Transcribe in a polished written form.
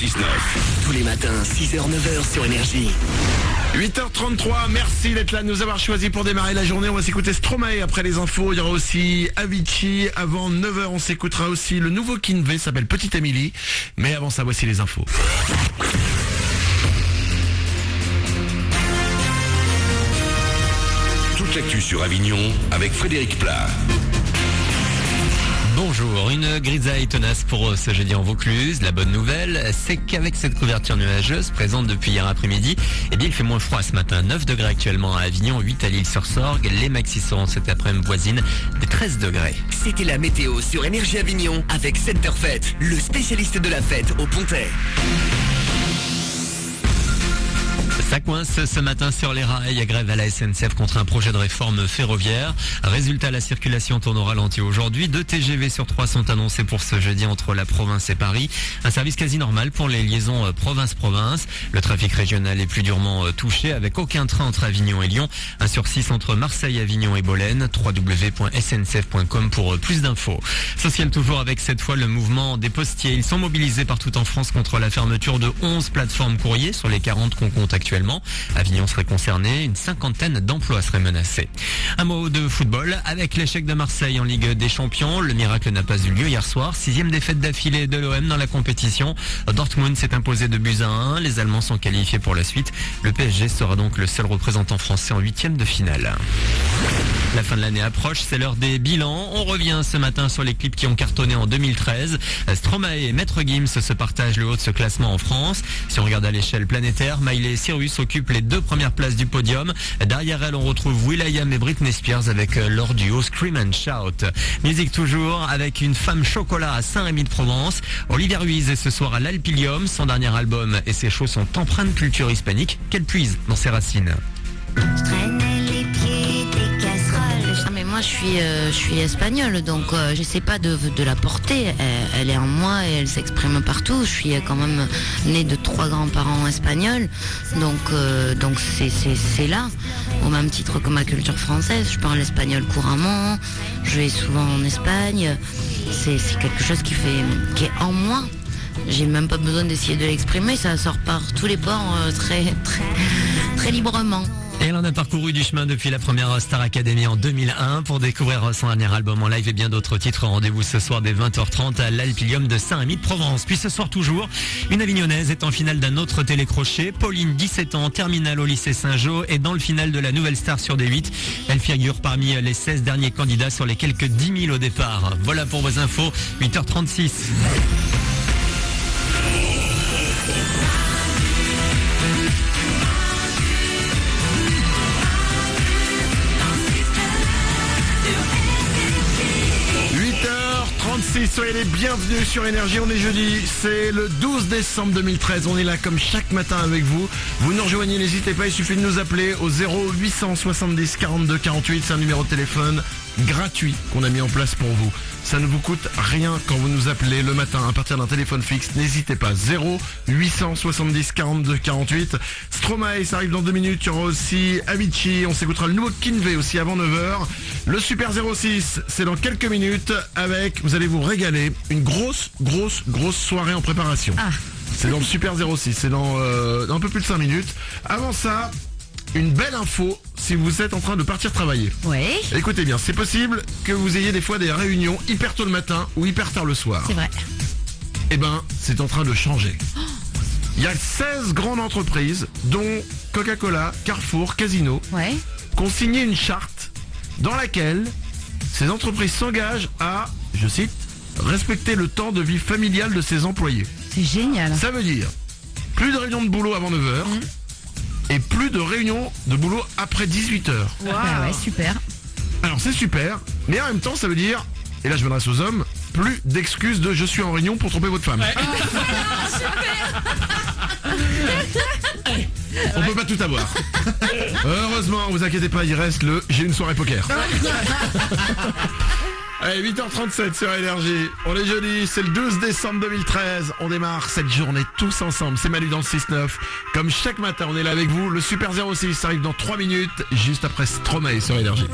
6-9. Tous les matins, 6h-9h sur Énergie. 8h33, merci d'être là, de nous avoir choisi pour démarrer la journée. On va s'écouter Stromae après les infos. Il y aura aussi Avicii. Avant 9h, on s'écoutera aussi le nouveau Kinvey, s'appelle Petite Émilie. Mais avant ça, voici les infos. Toute l'actu sur Avignon avec Frédéric Plat. Bonjour, une grisaille tenace pour ce jeudi en Vaucluse. La bonne nouvelle, c'est qu'avec cette couverture nuageuse présente depuis hier après-midi, il fait moins froid ce matin. 9 degrés actuellement à Avignon, 8 à l'Île-sur-Sorgue. Les maxi seront cet après-midi voisines des 13 degrés. C'était la météo sur Énergie Avignon avec Centerfête, le spécialiste de la fête au Pontet. Ça coince ce matin sur les rails, grève à la SNCF contre un projet de réforme ferroviaire. Résultat, la circulation tourne au ralenti aujourd'hui. 2 TGV sur 3 sont annoncés pour ce jeudi entre la province et Paris. Un service quasi normal pour les liaisons province-province. Le trafic régional est plus durement touché avec aucun train entre Avignon et Lyon. 1 sur 6 entre Marseille, Avignon et Bolène. www.sncf.com pour plus d'infos. Social toujours avec cette fois le mouvement des postiers. Ils sont mobilisés partout en France contre la fermeture de 11 plateformes courriers sur les 40 qu'on compte actuellement. Avignon serait concerné, une 50aine d'emplois seraient menacés. Un mot de football, avec l'échec de Marseille en Ligue des Champions, le miracle n'a pas eu lieu hier soir. 6e défaite d'affilée de l'OM dans la compétition. Dortmund s'est imposé de buts à 1, les Allemands sont qualifiés pour la suite. Le PSG sera donc le seul représentant français en 8e de finale. La fin de l'année approche, c'est l'heure des bilans. On revient ce matin sur les clips qui ont cartonné en 2013. Stromae et Maître Gims se partagent le haut de ce classement en France. Si on regarde à l'échelle planétaire, Miley Cyrus occupe les 2 premières places du podium. Derrière elle, on retrouve will.i.am et Britney Spears avec leur duo Scream and Shout. Musique toujours avec une femme chocolat à Saint-Rémy-de-Provence. Olivia Ruiz est ce soir à l'Alpilium. Son dernier album et ses shows sont empreints de culture hispanique qu'elle puise dans ses racines. Je traînais les pieds des casseroles. Non mais moi je suis espagnole, donc j'essaie pas de la porter. Elle est en moi et elle s'exprime partout. Je suis quand même née de 3 grands-parents espagnols, donc c'est là. Au même titre que ma culture française, je parle espagnol couramment. Je vais souvent en Espagne. C'est quelque chose qui est en moi. J'ai même pas besoin d'essayer de l'exprimer, ça sort par tous les bords très librement. Et elle en a parcouru du chemin depuis la première Star Academy en 2001 pour découvrir son dernier album en live et bien d'autres titres. Rendez-vous ce soir dès 20h30 à l'Alpilium de Saint-Rémy-de-Provence. Puis ce soir toujours, une Avignonnaise est en finale d'un autre télécrochet. Pauline, 17 ans, terminale au lycée Saint-Jean, est dans le final de la Nouvelle Star sur D8. Elle figure parmi les 16 derniers candidats sur les quelques 10 000 au départ. Voilà pour vos infos, 8h36. Soyez les bienvenus sur Énergie, on est jeudi, c'est le 12 décembre 2013, on est là comme chaque matin avec vous. Vous nous rejoignez, n'hésitez pas, il suffit de nous appeler au 0870 42 48, c'est un numéro de téléphone gratuit qu'on a mis en place pour vous. Ça ne vous coûte rien quand vous nous appelez le matin à partir d'un téléphone fixe, n'hésitez pas, 0870 42 48. Stromae, ça arrive dans 2 minutes, il y aura aussi Avicii, on s'écoutera le nouveau Kinvey aussi avant 9h. Le Super 06, c'est dans quelques minutes avec, vous allez vous régaler, une grosse soirée en préparation. C'est dans le Super 06, c'est dans un peu plus de 5 minutes. Avant ça, une belle info si vous êtes en train de partir travailler. Oui. Écoutez bien, c'est possible que vous ayez des fois des réunions hyper tôt le matin ou hyper tard le soir. C'est vrai. Eh ben, c'est en train de changer. Il y a 16 grandes entreprises, dont Coca-Cola, Carrefour, Casino, qui ont signé une charte dans laquelle ces entreprises s'engagent à, je cite, respecter le temps de vie familial de ses employés. C'est génial. Ça veut dire plus de réunions de boulot avant 9h et plus de réunions de boulot après 18h. Wow. Ouais, super. Alors c'est super, mais en même temps ça veut dire, et là je m'adresse aux hommes, plus d'excuses de je suis en réunion pour tromper votre femme. On peut pas tout avoir. Heureusement, vous inquiétez pas, il reste le j'ai une soirée poker. Allez, 8h37 sur Énergie. On est jeudi, c'est le 12 décembre 2013. On démarre cette journée tous ensemble. C'est Manu dans le 6-9. Comme chaque matin, on est là avec vous. Le Super 06 arrive dans 3 minutes, juste après Stromae sur Énergie.